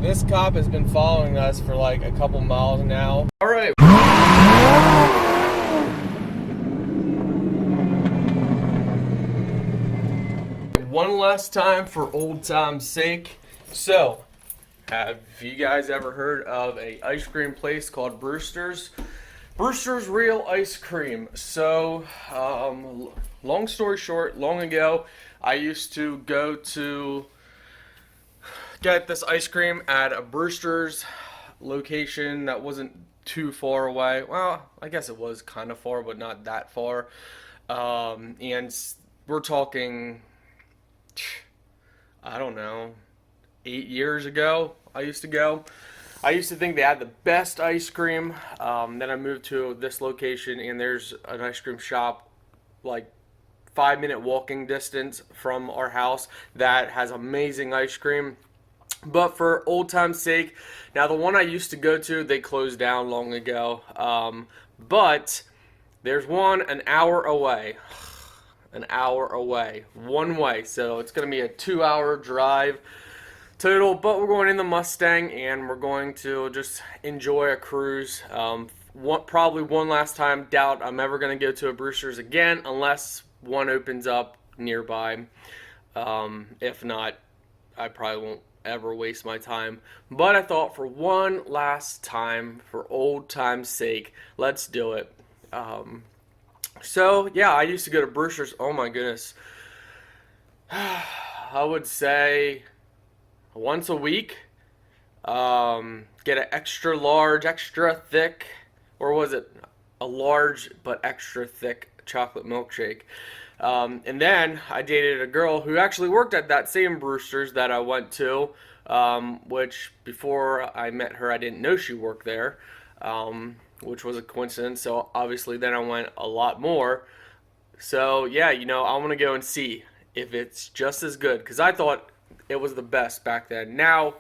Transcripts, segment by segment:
this cop has been following us for like a couple miles now. All right. One last time for old time's sake. So, have you guys ever heard of a ice cream place called Brewster's? Brewster's Real Ice Cream. So, long story short, long ago, I used to go to get this ice cream at a Brewster's location that wasn't too far away. Well, I guess it was kind of far, but not that far. And we're talking, I don't know, 8 years ago I used to go. I used to think they had the best ice cream. Then I moved to this location, and there's an ice cream shop like 5-minute walking distance from our house that has amazing ice cream. But for old time's sake, now the one I used to go to, they closed down long ago. But there's one an hour away. An hour away. One way. So it's going to be a 2-hour drive total. But we're going in the Mustang, and we're going to just enjoy a cruise. Probably one last time. Doubt I'm ever going to go to a Brewster's again unless one opens up nearby. If not, I probably won't ever waste my time. But I thought for one last time, for old time's sake, let's do it. So yeah, I used to go to Brewster's, oh my goodness, I would say once a week. Get an extra large, extra thick, or was it a large but extra thick chocolate milkshake. And then I dated a girl who actually worked at that same Brewster's that I went to, which before I met her, I didn't know she worked there, which was a coincidence. So obviously then I went a lot more. So yeah, I want to go and see if it's just as good, because I thought it was the best back then. Now,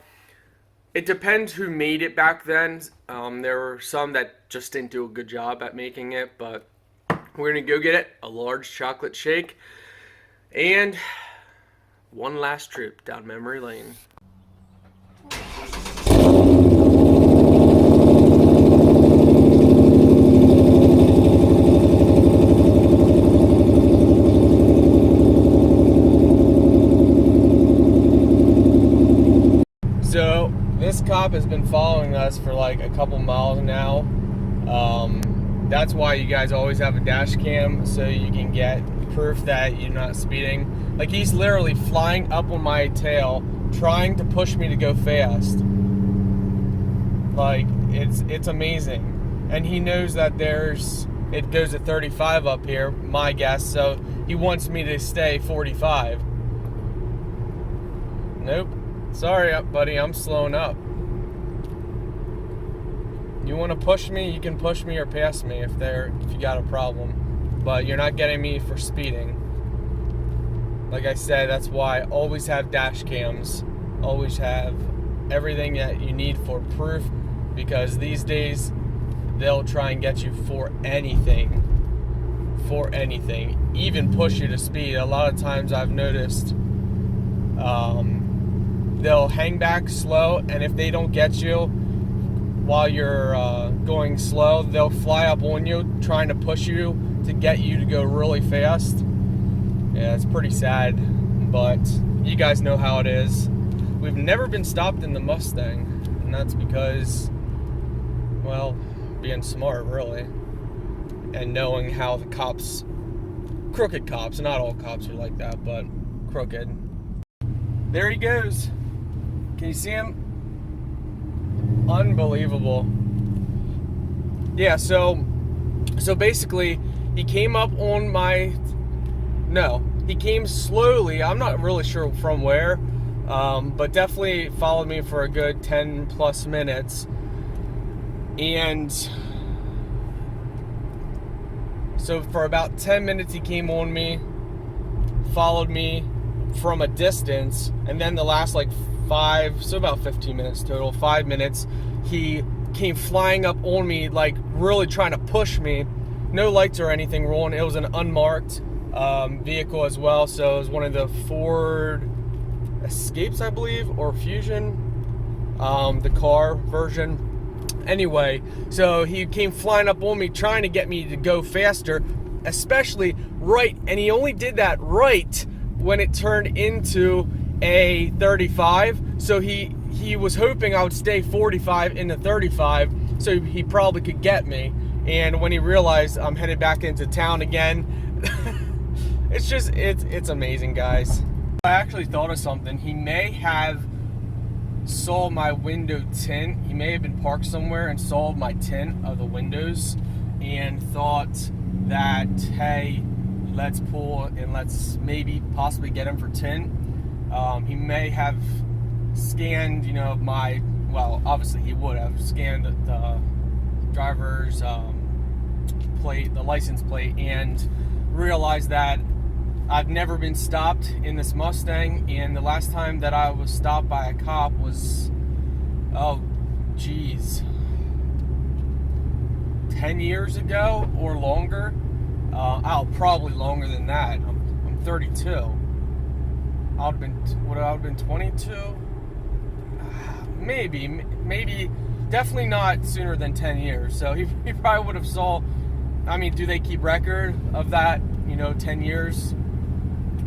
it depends who made it back then. There were some that just didn't do a good job at making it, but we're going to go get it, a large chocolate shake, and one last trip down memory lane. So, this cop has been following us for like a couple miles now. That's why you guys always have a dash cam, so you can get proof that you're not speeding. Like, he's literally flying up on my tail, trying to push me to go fast. Like, it's amazing. And he knows that it goes to 35 up here, my guess, so he wants me to stay 45. Nope. Sorry, buddy, I'm slowing up. You want to push me, you can push me or pass me if you got a problem. But you're not getting me for speeding. Like I said, that's why I always have dash cams. Always have everything that you need for proof. Because these days, they'll try and get you for anything. For anything. Even push you to speed. A lot of times I've noticed they'll hang back slow, and if they don't get you while you're going slow, they'll fly up on you trying to push you to get you to go really fast. Yeah, it's pretty sad, but you guys know how it is. We've never been stopped in the Mustang, and that's because, well, being smart, really, and knowing how the cops, crooked cops, not all cops are like that, but crooked. There he goes. Can you see him? Unbelievable. Yeah, so basically he came up on he came slowly. I'm not really sure from where, but definitely followed me for a good 10 plus minutes. And so for about 10 minutes he came on me, followed me from a distance, and then the last like about 15 minutes total, 5 minutes, he came flying up on me, like really trying to push me. No lights or anything rolling. It was an unmarked vehicle as well, so it was one of the Ford Escapes, I believe, or Fusion. the car version. Anyway, so he came flying up on me trying to get me to go faster, especially right, and he only did that right when it turned into a 35. So he was hoping I would stay 45 into 35 so he probably could get me. And when he realized I'm headed back into town again, it's amazing, guys. I actually thought of something. He may have saw my window tint. He may have been parked somewhere and saw my tint of the windows and thought that, hey, let's pull and let's maybe possibly get him for tint. He may have scanned, well, obviously he would have scanned the driver's plate, the license plate, and realized that I've never been stopped in this Mustang, and the last time that I was stopped by a cop was, 10 years ago or longer. Probably longer than that. I'm 32. Would I have been 22? Maybe, definitely not sooner than 10 years. So he probably would have saw. I mean, do they keep record of that? 10 years.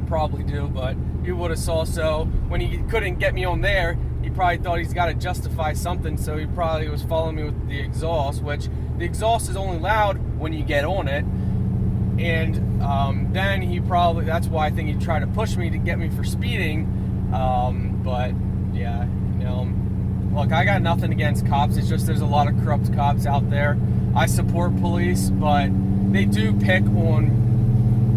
Probably do, but he would have saw. So when he couldn't get me on there, he probably thought he's got to justify something, so he probably was following me with the exhaust, which the exhaust is only loud when you get on it. And then that's why I think he tried to push me to get me for speeding. But yeah, look, I got nothing against cops. It's just there's a lot of corrupt cops out there. I support police, but they do pick on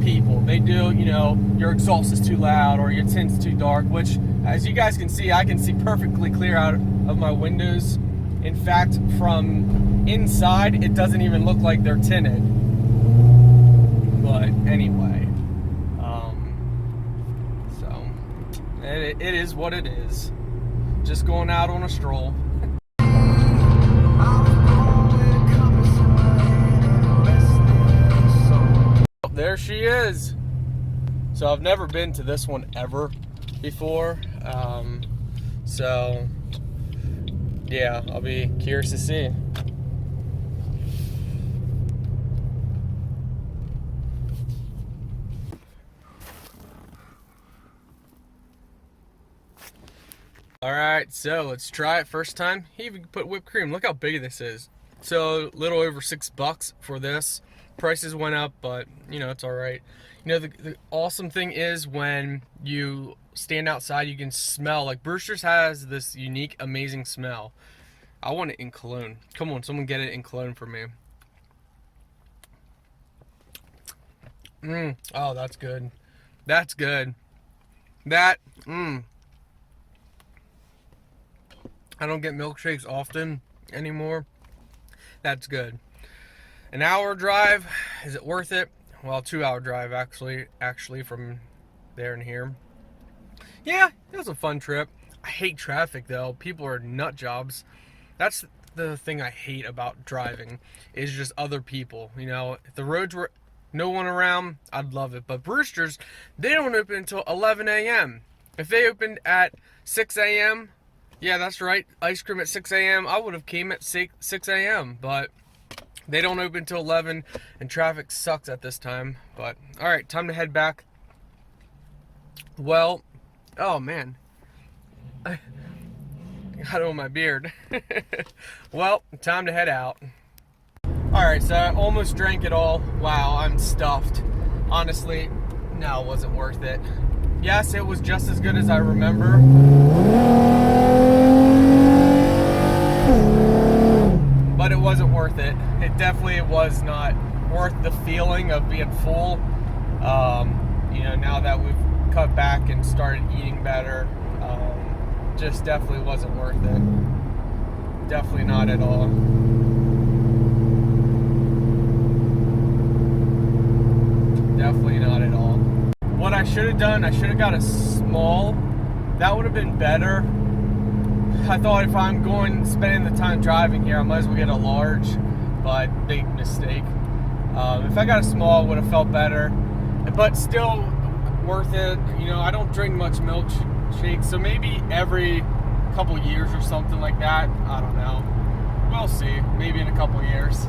people. They do, your exhaust is too loud or your tint's too dark, which, as you guys can see, I can see perfectly clear out of my windows. In fact, from inside, it doesn't even look like they're tinted. But anyway, so it is what it is. Just going out on a stroll. There she is. So I've never been to this one ever before. So yeah, I'll be curious to see. Alright, so let's try it first time. He even put whipped cream. Look how big this is. So a little over $6 for this. Prices went up, but it's alright. The awesome thing is when you stand outside, you can smell. Like, Brewster's has this unique, amazing smell. I want it in cologne. Come on, someone get it in cologne for me. Oh, that's good. That's good. I don't get milkshakes often anymore. That's good. An hour drive, is it worth it? Well, 2-hour drive actually from there and here. Yeah, it was a fun trip. I hate traffic though. People are nut jobs. That's the thing I hate about driving, is just other people. If the roads were no one around, I'd love it. But Brewster's, they don't open until 11 a.m. If they opened at 6 a.m., yeah, that's right, ice cream at 6 a.m., I would have came at 6 a.m., but they don't open until 11, and traffic sucks at this time. But, alright, time to head back. Well, oh man, I got it on my beard. Well, time to head out. Alright, so I almost drank it all. Wow, I'm stuffed. Honestly, no, it wasn't worth it. Yes, it was just as good as I remember. But it wasn't worth it. It definitely was not worth the feeling of being full. Now that we've cut back and started eating better, just definitely wasn't worth it. Definitely not at all. Definitely not at all. What I should have done, I should have got a small. That would have been better. I thought if I'm spending the time driving here, I might as well get a large, but big mistake. If I got a small, it would have felt better, but still worth it. I don't drink much milkshakes, so maybe every couple years or something like that. I don't know. We'll see. Maybe in a couple years.